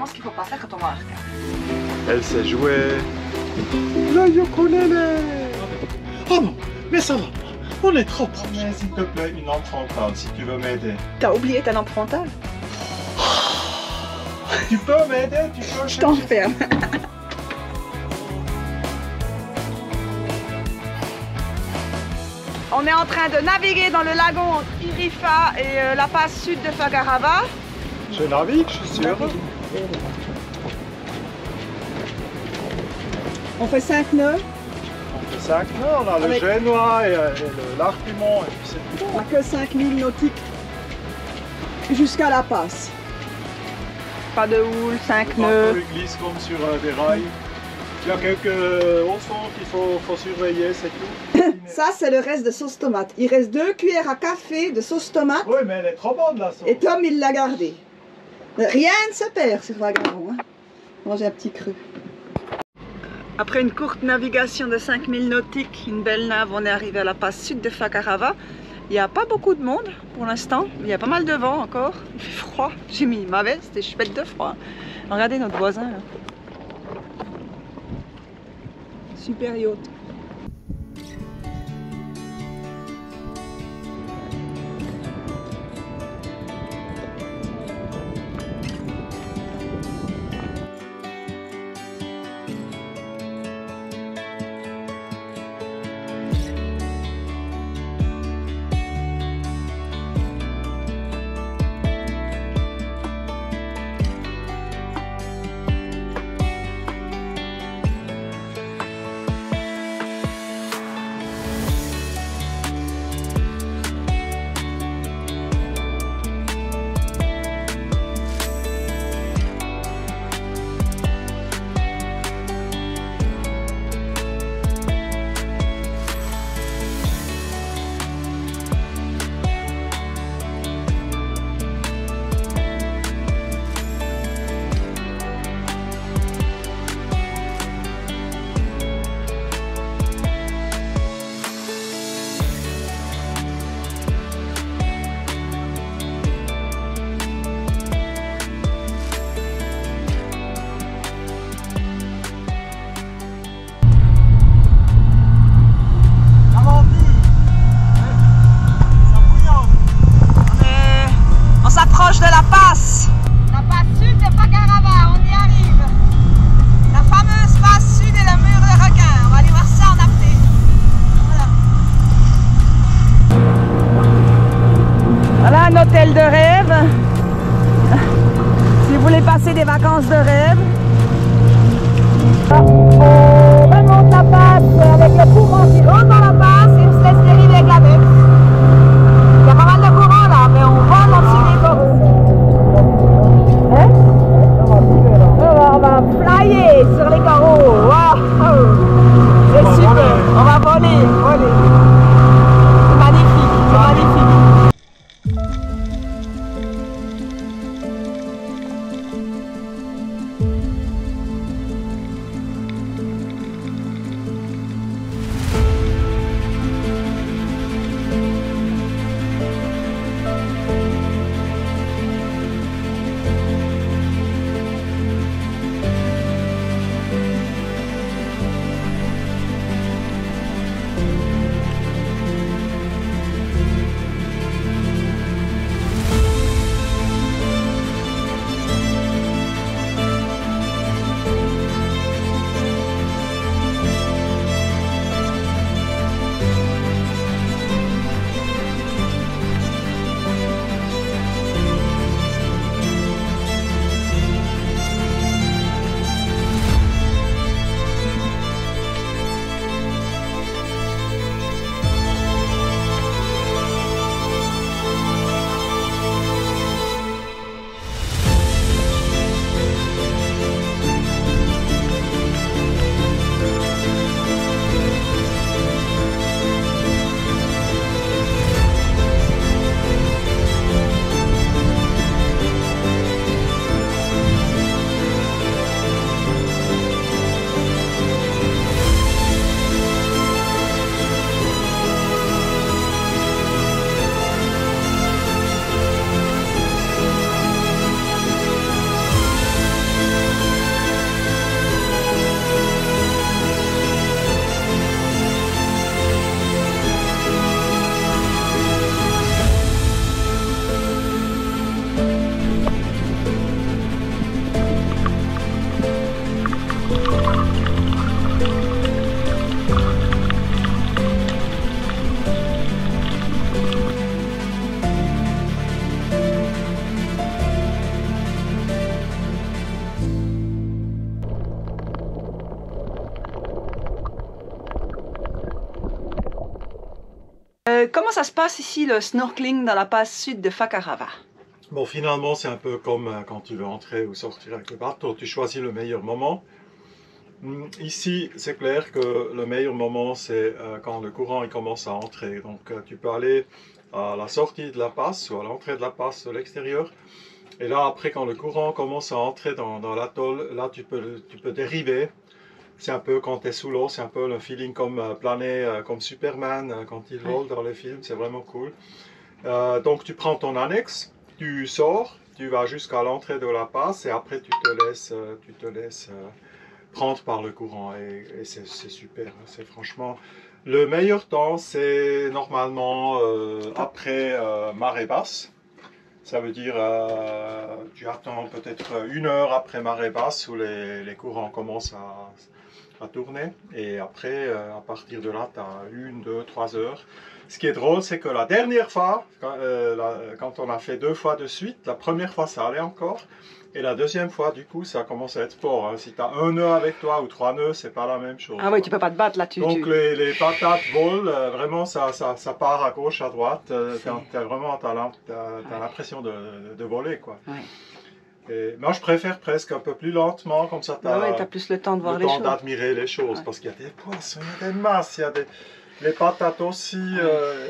exactement ce qu'il faut pas faire quand on va à Arcade. Elle sait jouer le ukulélé. Oh non, mais ça va pas. On est trop proche. Mais s'il te plaît, une lampe frontale si tu veux m'aider. T'as oublié ta lampe frontale? Tu peux m'aider? Tu peux? Je t'enferme. On est en train de naviguer dans le lagon entre Irifa et la passe sud de Fagarava. Je navigue, je suis sûr. On fait 5 nœuds. On fait 5 nœuds, on a le Génois et l'Arc-du-Mont et puis c'est tout. On n'a que 5000 nautiques jusqu'à la passe. Pas de houle, 5 nœuds. Il glisse comme sur des rails. Il y a quelques haussons qu'il faut surveiller, c'est tout. Ça, c'est le reste de sauce tomate. Il reste 2 cuillères à café de sauce tomate. Oui, mais elle est trop bonne la sauce. Et Tom, il l'a gardée. Rien ne se perd sur Vagabond. Hein. Manger un petit cru. Après une courte navigation de 5000 nautiques, une belle nave, on est arrivé à la passe sud de Fakarava. Il n'y a pas beaucoup de monde pour l'instant. Il y a pas mal de vent encore. Il fait froid. J'ai mis ma veste et je suis bête de froid. Regardez notre voisin là. Super yacht. De la passe sud de Fagarava, on y arrive. La fameuse passe sud et le mur de requin. On va aller voir ça en apnée. Voilà un hôtel de rêve. Si vous voulez passer des vacances de rêve. On remonte la passe avec le courant qui rentre dans la passe et on se laisse dériver avec la nef. Il y a pas mal de courant là, mais on vole dans les corps. On va flyer sur les carreaux. Wow. C'est super. On va voler, voler. C'est magnifique, c'est magnifique. comment ça se passe ici, le snorkeling dans la passe sud de Fakarava? Bon, finalement, c'est un peu comme quand tu veux entrer ou sortir avec le bateau. Tu choisis le meilleur moment. Ici, c'est clair que le meilleur moment, c'est quand le courant il commence à entrer. Donc, tu peux aller à la sortie de la passe ou à l'entrée de la passe de l'extérieur. Et là, après, quand le courant commence à entrer dans l'atoll, là, tu peux dériver. C'est un peu quand tu es sous l'eau, c'est un peu le feeling comme planer comme Superman quand il vole dans les films. C'est vraiment cool. Donc, tu prends ton annexe, tu sors, tu vas jusqu'à l'entrée de la passe et après, tu te laisses prendre par le courant et c'est super, c'est franchement le meilleur temps, c'est normalement après marée basse. Ça veut dire tu attends peut-être 1 heure après marée basse où les courants commencent à tourner et après à partir de là tu as 1, 2, 3 heures. Ce qui est drôle, c'est que la dernière fois, quand on a fait 2 fois de suite, la première fois ça allait encore. Et la deuxième fois, du coup, ça commence à être fort. Hein. Si tu as 1 nœud avec toi ou 3 nœuds, c'est pas la même chose. Ah oui, tu peux pas te battre là. Donc les patates volent, vraiment ça part à gauche, à droite. T'as l'impression de voler, quoi. Ouais. Et moi, je préfère presque un peu plus lentement, comme ça tu as plus le temps de voir les choses. Le temps d'admirer les choses, parce qu'il y a des poissons, il y a des masses, il y a des... Les patates aussi,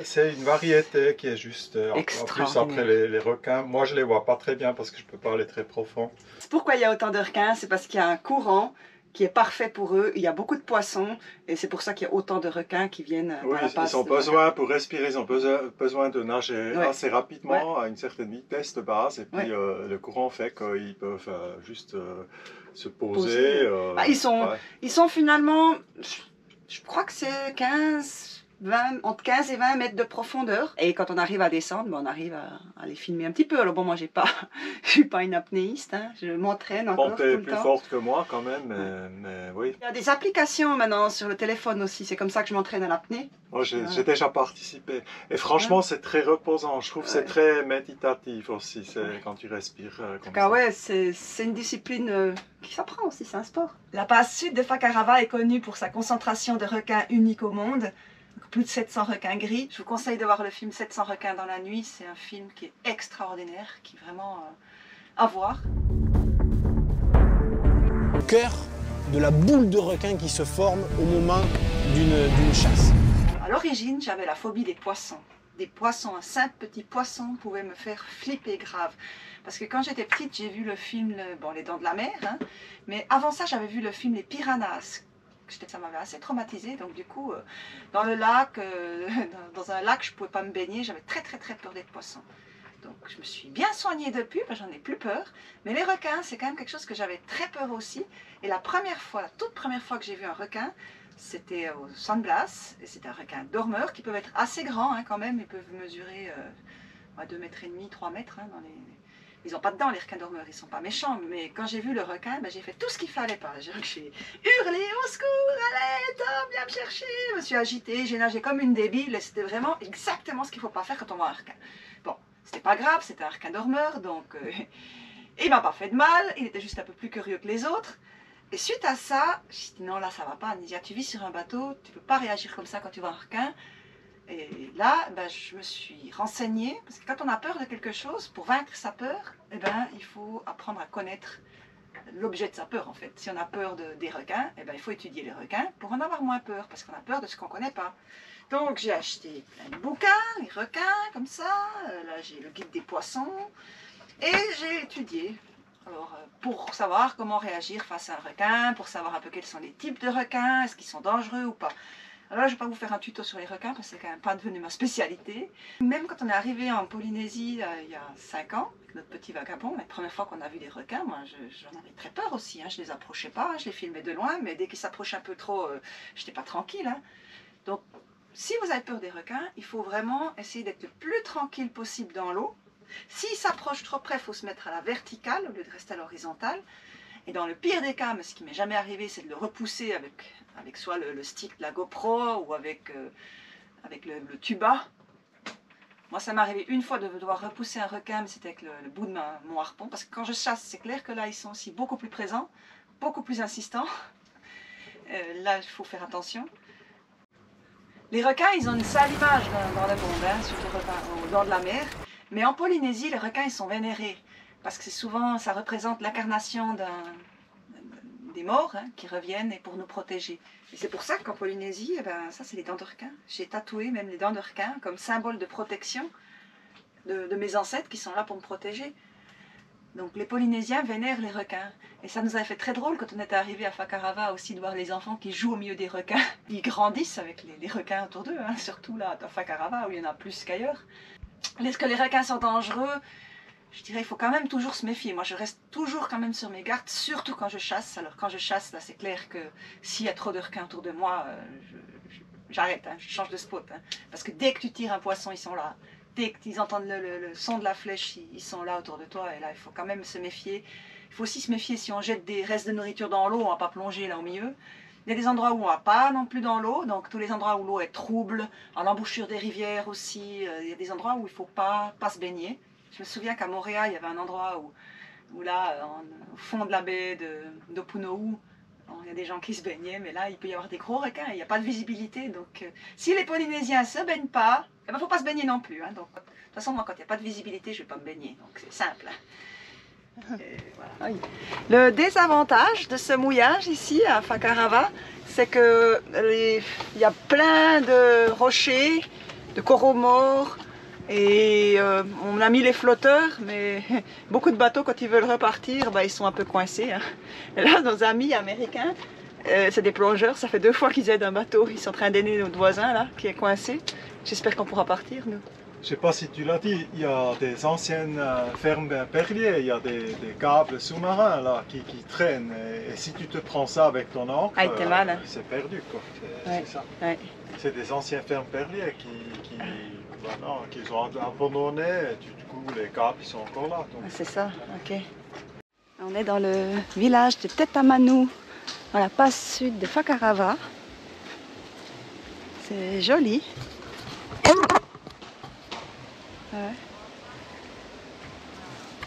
c'est une variété qui est juste en plus après les requins. Moi, je les vois pas très bien parce que je peux pas aller très profond. Pourquoi il y a autant de requins? C'est parce qu'il y a un courant qui est parfait pour eux. Il y a beaucoup de poissons et c'est pour ça qu'il y a autant de requins qui viennent dans la passe. Ils ont besoin, pour respirer, ils ont besoin de nager assez rapidement à une certaine vitesse de base. Et puis le courant fait qu'ils peuvent juste se poser. Ils sont finalement... Je crois que c'est entre 15 et 20 mètres de profondeur. Et quand on arrive à descendre, on arrive à les filmer un petit peu. Alors bon, moi, je suis pas une apnéiste, hein. Je m'entraîne encore tout le temps. Tu es plus forte que moi quand même, mais oui. Il y a des applications maintenant sur le téléphone aussi. C'est comme ça que je m'entraîne à l'apnée. Moi, j'ai déjà participé. Et franchement, c'est très reposant. Je trouve que c'est très méditatif aussi quand tu respires comme ça. En tout cas, ouais, c'est une discipline qui s'apprend aussi, c'est un sport. La passe sud de Fakarava est connue pour sa concentration de requins unique au monde. Plus de 700 requins gris. Je vous conseille de voir le film 700 requins dans la nuit. C'est un film qui est extraordinaire, qui est vraiment à voir. Au cœur de la boule de requins qui se forme au moment d'une chasse. À l'origine, j'avais la phobie des poissons. Des poissons, un simple petit poisson pouvait me faire flipper grave. Parce que quand j'étais petite, j'ai vu le film Les Dents de la Mer. Hein, mais avant ça, j'avais vu le film Les Piranhas. Ça m'avait assez traumatisée, donc du coup, dans le lac, dans un lac, je ne pouvais pas me baigner, j'avais très peur des poissons. Donc je me suis bien soignée depuis, j'en ai plus peur. Mais les requins, c'est quand même quelque chose que j'avais très peur aussi. Et la toute première fois que j'ai vu un requin, c'était au San Blas, et c'était un requin dormeur, qui peuvent être assez grands hein, quand même, ils peuvent mesurer 2,5 mètres, 3 mètres dans les... Ils n'ont pas de dents, les requins dormeurs, ils ne sont pas méchants. Mais quand j'ai vu le requin, j'ai fait tout ce qu'il fallait pas. J'ai hurlé au secours, allez, Tom, viens me chercher. Je me suis agitée, j'ai nagé comme une débile. Et c'était vraiment exactement ce qu'il ne faut pas faire quand on voit un requin. Bon, c'était pas grave, c'était un requin dormeur, donc il m'a pas fait de mal. Il était juste un peu plus curieux que les autres. Et suite à ça, je me suis dit non, là ça va pas. Nisia, tu vis sur un bateau, tu ne peux pas réagir comme ça quand tu vois un requin. Et là, je me suis renseignée, parce que quand on a peur de quelque chose, pour vaincre sa peur, il faut apprendre à connaître l'objet de sa peur en fait. Si on a peur des requins, il faut étudier les requins pour en avoir moins peur, parce qu'on a peur de ce qu'on ne connaît pas. Donc j'ai acheté plein de bouquins, les requins, comme ça, là j'ai le guide des poissons, et j'ai étudié. Alors, pour savoir comment réagir face à un requin, pour savoir un peu quels sont les types de requins, est-ce qu'ils sont dangereux ou pas. Alors là, je ne vais pas vous faire un tuto sur les requins parce que c'est quand même pas devenu ma spécialité. Même quand on est arrivé en Polynésie il y a 5 ans, avec notre petit vagabond, la première fois qu'on a vu des requins, moi j'en avais très peur aussi. Hein. Je ne les approchais pas, je les filmais de loin, mais dès qu'ils s'approchaient un peu trop, je n'étais pas tranquille. Hein. Donc, si vous avez peur des requins, il faut vraiment essayer d'être le plus tranquille possible dans l'eau. S'ils s'approchent trop près, il faut se mettre à la verticale au lieu de rester à l'horizontale. Et dans le pire des cas, mais ce qui m'est jamais arrivé, c'est de le repousser avec soit le stick de la GoPro ou avec le tuba. Moi, ça m'est arrivé une fois de devoir repousser un requin, mais c'était avec le bout de mon harpon. Parce que quand je chasse, c'est clair que là, ils sont aussi beaucoup plus présents, beaucoup plus insistants. Là, il faut faire attention. Les requins, ils ont une sale image dans le monde, hein, surtout au bord de la mer. Mais en Polynésie, les requins, ils sont vénérés. Parce que souvent, ça représente l'incarnation des morts hein, qui reviennent et pour nous protéger. Et c'est pour ça qu'en Polynésie, eh ben, ça c'est les dents de requin. J'ai tatoué même les dents de requin comme symbole de protection de mes ancêtres qui sont là pour me protéger. Donc les Polynésiens vénèrent les requins. Et ça nous a fait très drôle quand on était arrivé à Fakarava aussi de voir les enfants qui jouent au milieu des requins. Ils grandissent avec les requins autour d'eux, hein, surtout là à Fakarava où il y en a plus qu'ailleurs. Est-ce que les requins sont dangereux? Je dirais il faut quand même toujours se méfier. Moi je reste toujours quand même sur mes gardes, surtout quand je chasse. Alors quand je chasse, là c'est clair que s'il y a trop de requins autour de moi, j'arrête, hein, je change de spot. Hein. Parce que dès que tu tires un poisson, ils sont là. Dès qu'ils entendent le son de la flèche, ils sont là autour de toi. Et là il faut quand même se méfier. Il faut aussi se méfier si on jette des restes de nourriture dans l'eau, on ne va pas plonger là au milieu. Il y a des endroits où on ne va pas non plus dans l'eau, donc tous les endroits où l'eau est trouble, à l'embouchure des rivières aussi, il y a des endroits où il ne faut pas se baigner. Je me souviens qu'à Montréal, il y avait un endroit où là, au fond de la baie d'Opunohu, il y a des gens qui se baignaient, mais là, il peut y avoir des gros requins, il n'y a pas de visibilité. Donc, si les Polynésiens ne se baignent pas, il ne faut pas se baigner non plus. Hein, donc, de toute façon, moi, quand il n'y a pas de visibilité, je ne vais pas me baigner. Donc, c'est simple. Hein. Voilà. Le désavantage de ce mouillage ici, à Fakarava, c'est qu'il y a plein de rochers, de coraux morts, et on a mis les flotteurs, mais beaucoup de bateaux, quand ils veulent repartir, bah, ils sont un peu coincés. Hein. Et là, nos amis américains, c'est des plongeurs, ça fait 2 fois qu'ils aident un bateau. Ils sont en train d'aider notre voisin, là, qui est coincé. J'espère qu'on pourra partir, nous. Je ne sais pas si tu l'as dit, il y a des anciennes fermes perliers, il y a des câbles sous-marins là qui traînent. Et si tu te prends ça avec ton ancre, Hein. c'est perdu. Ouais. C'est ça. Ouais. C'est des anciennes fermes perliers qu'ils ont abandonné, et du coup les câbles ils sont encore là. C'est ça, ok. On est dans le village de Tetamanu, dans la passe sud de Fakarava. C'est joli. Ouais.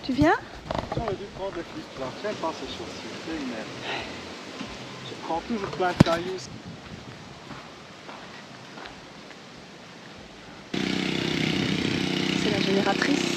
Tu viens? J'aurais dû prendre des clips là, j'aime pas ces choses-ci, c'est une merde. Je prends toujours plein de cailloux. C'est la génératrice.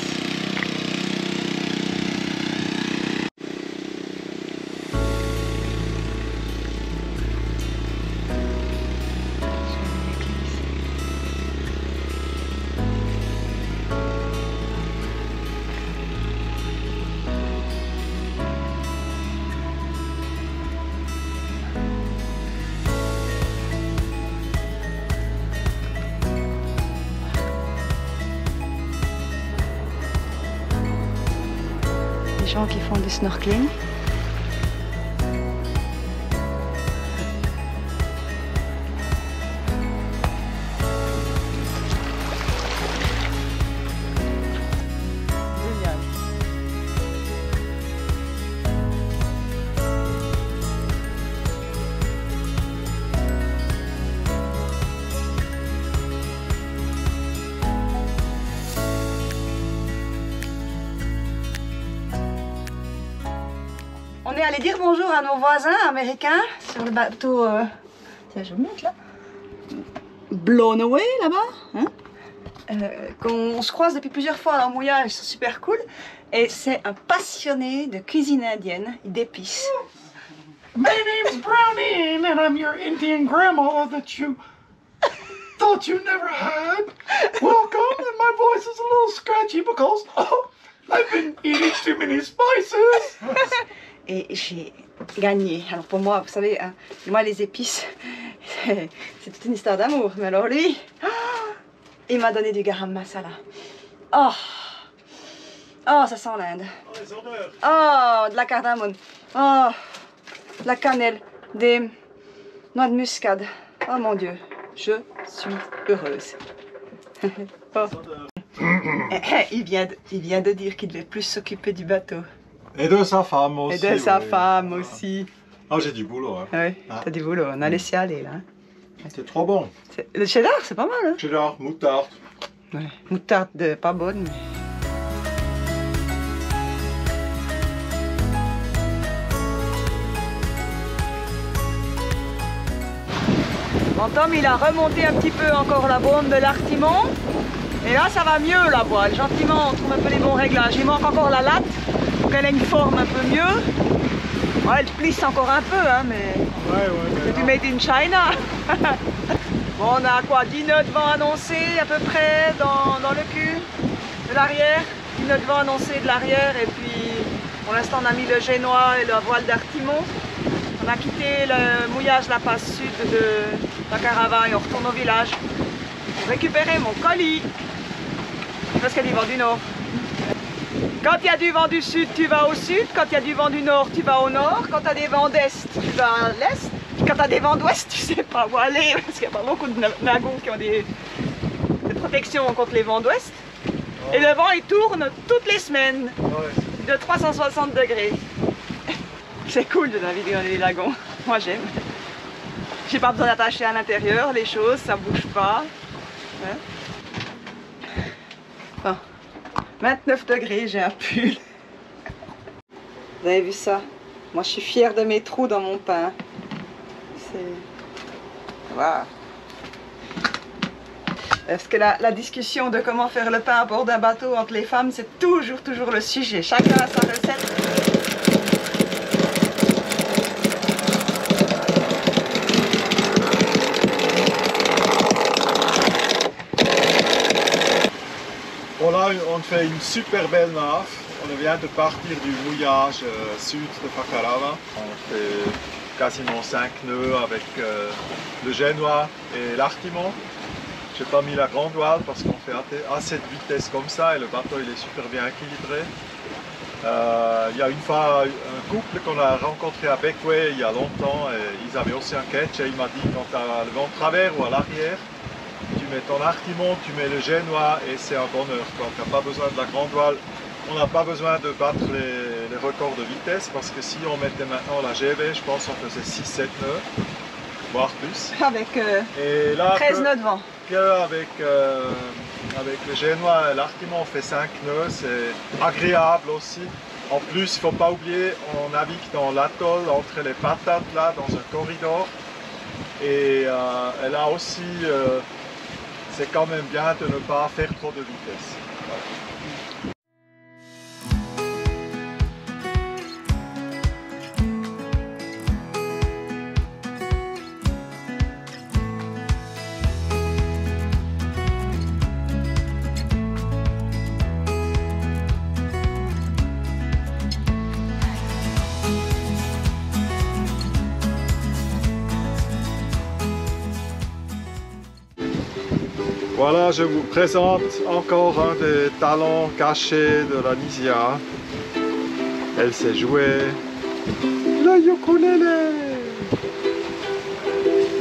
Gens qui font du snorkeling. Génial. On est allé dire bonjour à nos voisins américains sur le bateau. Tiens, je vous montre là. Blown Away là-bas. Hein, qu'on se croise depuis plusieurs fois dans le mouillage, ils sont super cool. Et c'est un passionné de cuisine indienne, d'épices. My name's Brownie and I'm your Indian grandma that you thought you never had. Welcome, and my voice is a little scratchy because I've been eating too many spices. Et j'ai gagné. Alors pour moi, vous savez, hein, moi les épices, c'est toute une histoire d'amour. Mais alors lui, il m'a donné du garam masala. Oh, oh ça sent l'Inde. Oh, les odeurs. Oh, de la cardamome. Oh, de la cannelle, des noix de muscade. Oh mon Dieu, je suis heureuse. Oh. Il vient de dire qu'il devait plus s'occuper du bateau. Et de sa femme aussi. Et de sa oui. femme aussi. Ah, j'ai du boulot. Hein. Oui, Ah. t'as du boulot, on a laissé aller là. C'est trop bon. Le cheddar, c'est pas mal. Hein? Cheddar, moutarde. Ouais. Moutarde pas bonne, mais... Bon, Tom, il a remonté un petit peu encore la bombe de l'artimon. Et là, ça va mieux la voile. Gentiment, on trouve un peu les bons réglages. Il manque encore la latte pour qu'elle ait une forme un peu mieux. Ouais, elle plisse encore un peu, hein, mais c'est du made in China. Bon, on a quoi, 10 nœuds de vent annoncés à peu près dans le cul de l'arrière. 10 nœuds de vent annoncés de l'arrière. Et puis, pour l'instant, on a mis le génois et la voile d'artimon. On a quitté le mouillage de la passe sud de la caravane et on retourne au village pour récupérer mon colis. Parce qu'il y a du vent du nord. Quand il y a du vent du sud, tu vas au sud. Quand il y a du vent du nord, tu vas au nord. Quand tu as des vents d'est, tu vas à l'est. Quand tu as des vents d'ouest, tu sais pas où aller. Parce qu'il n'y a pas beaucoup de nagons qui ont des protections contre les vents d'ouest. Et le vent, il tourne toutes les semaines de 360 degrés. C'est cool de naviguer dans les lagons. Moi, j'aime. J'ai pas besoin d'attacher à l'intérieur les choses, ça bouge pas. Hein? Bon. 29 degrés, j'ai un pull. Vous avez vu ça? Moi, je suis fière de mes trous dans mon pain. C'est... Waouh! Parce que la discussion de comment faire le pain à bord d'un bateau entre les femmes, c'est toujours le sujet. Chacun a sa recette. Bon, là, on fait une super belle naf. On vient de partir du mouillage sud de Fakarava. On fait quasiment 5 nœuds avec le génois et l'artimon. J'ai pas mis la grande voile parce qu'on fait assez de vitesse comme ça et le bateau il est super bien équilibré. Il y a une fois un couple qu'on a rencontré à Beckway il y a longtemps et ils avaient aussi un ketch et il m'a dit quand tu as le vent de travers ou à l'arrière, tu mets ton artimon, tu mets le génois et c'est un bonheur. Tu n'as pas besoin de la grande voile. On n'a pas besoin de battre les records de vitesse parce que si on mettait maintenant la GV, je pense qu'on faisait 6-7 nœuds, voire plus. Avec et là, 13 nœuds de vent. Avec le génois et l'artimon, on fait 5 nœuds, c'est agréable aussi. En plus, il ne faut pas oublier, on navigue dans l'atoll entre les patates là, dans un corridor. Et là aussi, c'est quand même bien de ne pas faire trop de vitesse. Voilà. Voilà, je vous présente encore un des talents cachés de la Nisia. Elle sait jouer le ukulélé.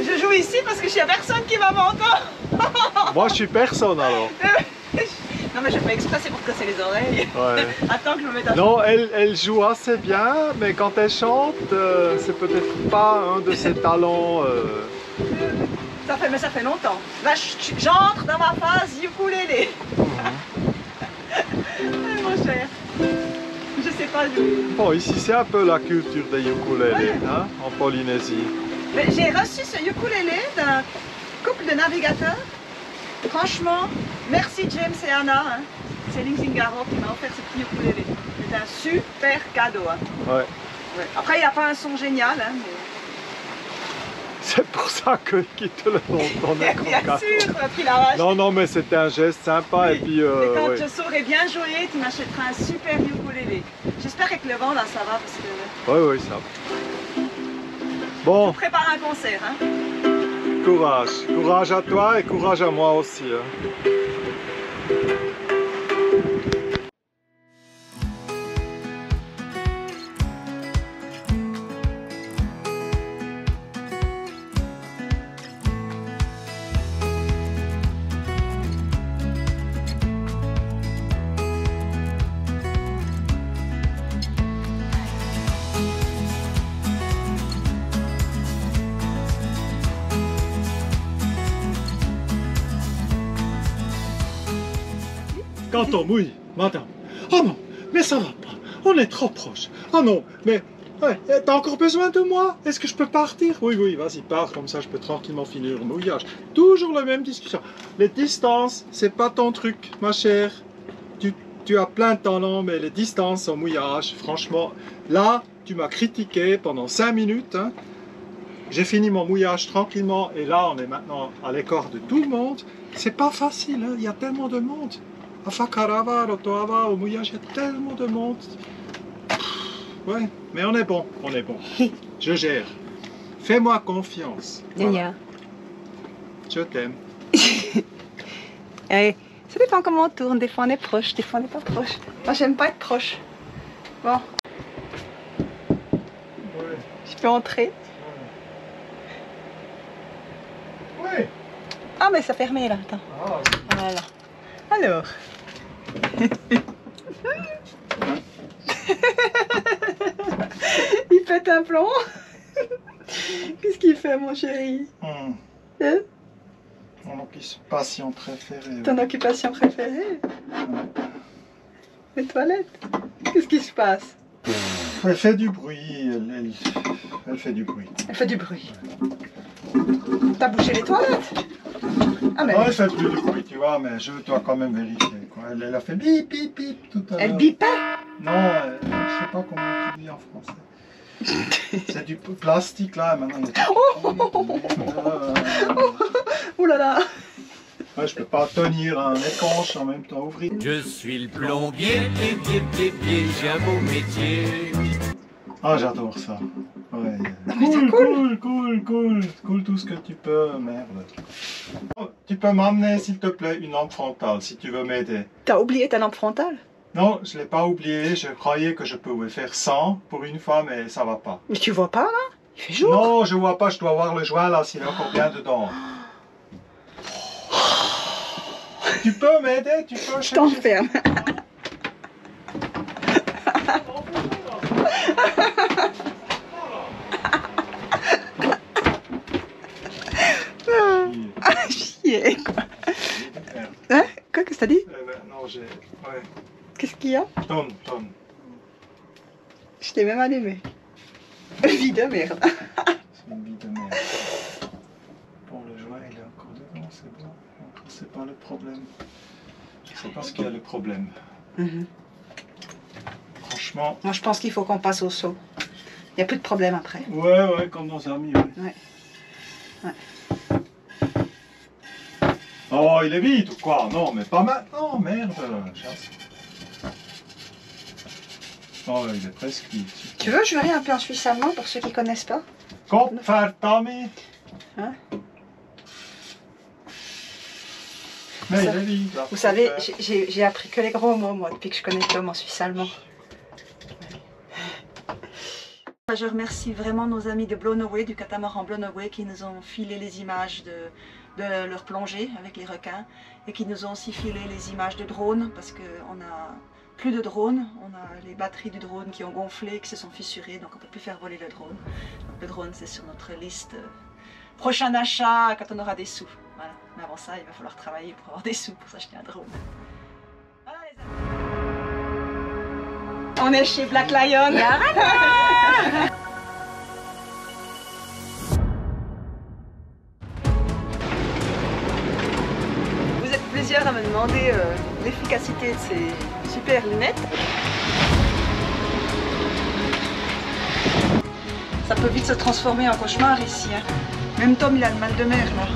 Je joue ici parce que je suis à personne qui va m'entendre. Moi, je suis personne alors. Non mais je fais exprès, c'est pour casser les oreilles. Ouais. Attends que je me mette à Non, elle joue assez bien, mais quand elle chante, c'est peut-être pas un de ses talents. Mais ça fait longtemps. Là, j'entre dans ma phase ukulélé. Mon cher, je sais pas jouer. Bon, ici c'est un peu la culture des ukulélés, hein, en Polynésie. J'ai reçu ce ukulélé d'un couple de navigateurs. Franchement, merci James et Anna. Hein. C'est Lingzingaro qui m'a offert ce petit ukulélé. C'est un super cadeau. Hein. Ouais. Après, il n'y a pas un son génial. Hein, mais... C'est pour ça qu'ils te le donnent. Bien sûr, qu'il arrache. Non, mais c'était un geste sympa. Oui. Et puis, quand ouais. je saurais bien jouer, tu m'achèteras un super ukulélé. J'espère qu'avec le vent, là, ça va. Parce que... Oui, ça va. Bon. Je prépare un concert. Hein. Courage. Courage à toi et courage à moi aussi. Hein. Quand on mouille, madame. Oh non, mais ça va pas. On est trop proche. Oh non, mais Ouais, t'as encore besoin de moi? Est-ce que je peux partir? Oui, oui, vas-y, pars, comme ça je peux tranquillement finir le mouillage. Toujours la même discussion. Les distances, c'est pas ton truc, ma chère. Tu as plein de talent, mais les distances au mouillage, franchement, là, tu m'as critiqué pendant 5 minutes. Hein. J'ai fini mon mouillage tranquillement, et là, on est maintenant à l'écart de tout le monde. C'est pas facile, hein. Il y a tellement de monde. À Fakarava, à Rotoava, au mouillage, il y a tellement de monde. Ouais, mais on est bon, on est bon. Je gère. Fais-moi confiance. Voilà. Je t'aime. Allez, ça dépend comment on tourne. Des fois on est proche, des fois on n'est pas proche. Moi j'aime pas être proche. Bon. Ouais. Je peux entrer. Ouais. Ah mais ça fermé là, attends. Ah, Voilà. Alors. Il pète un plomb. Qu'est-ce qu'il fait mon chéri? Hein? mon occupation préférée. Ton occupation préférée? Les toilettes? Qu'est-ce qui se passe? Elle fait du bruit, elle fait du bruit. Elle fait du bruit. T'as bouché les toilettes? Ah mais... Non, elle fait plus de bruit, tu vois, mais je dois quand même vérifier. Quoi. Elle a fait bip, bip, bip tout à l'heure. Elle bipait? Non, je sais pas comment tu dis en français. C'est du plastique là, maintenant. Oh là là! Ouais, je peux pas tenir un éponge en même temps ouvrir. Je suis le plombier, j'ai un beau métier. Ah, j'adore ça. Ouais. Cool tout ce que tu peux, merde. Tu peux m'amener, s'il te plaît, une lampe frontale, si tu veux m'aider. T'as oublié ta lampe frontale? Non, je l'ai pas oublié, je croyais que je pouvais faire 100 pour une fois, mais ça va pas. Mais tu vois pas là? Il fait jour. Non, je vois pas, je dois voir le joint là, s'il y a encore bien dedans. Tu peux m'aider? Tu peux? Je t'enferme. Chier quoi. Hein? Quoi que t'as dit? Non, j'ai... Ouais. Qu'est-ce qu'il y a? Tonne. Je t'ai même allumé. Vie de merde. C'est une vie de merde. Bon, le joint il est encore dedans, c'est bon. C'est pas le problème. C'est pas ce qu'il y a le problème. Franchement. Moi je pense qu'il faut qu'on passe au seau. Il n'y a plus de problème après. Ouais, comme nos amis, ouais. Oh, il est vite ou quoi? Non, mais pas maintenant, merde. Oh, il est presque vite. Tu veux jurer un peu en suisse allemand pour ceux qui connaissent pas? Kopfverdammit. Hein? Mais il est vite. Là, vous savez, j'ai appris que les gros mots, moi, depuis que je connais Tom en suisse allemand. Je remercie vraiment nos amis de Blown Away, du catamaran Blown Away, qui nous ont filé les images de leur plongée avec les requins et qui nous ont aussi filé les images de drones parce qu'on a plus de drones, on a les batteries du drone qui ont gonflé, qui se sont fissurées, donc on ne peut plus faire voler le drone. Donc, le drone c'est sur notre liste prochain achat quand on aura des sous. Voilà. Mais avant ça, il va falloir travailler pour avoir des sous pour s'acheter un drone. Voilà, les amis. On est chez Black Lion. Vous êtes plusieurs à me demander l'efficacité de ces super lunettes. Ça peut vite se transformer en cauchemar ici. Hein. Même Tom il a le mal de mer là.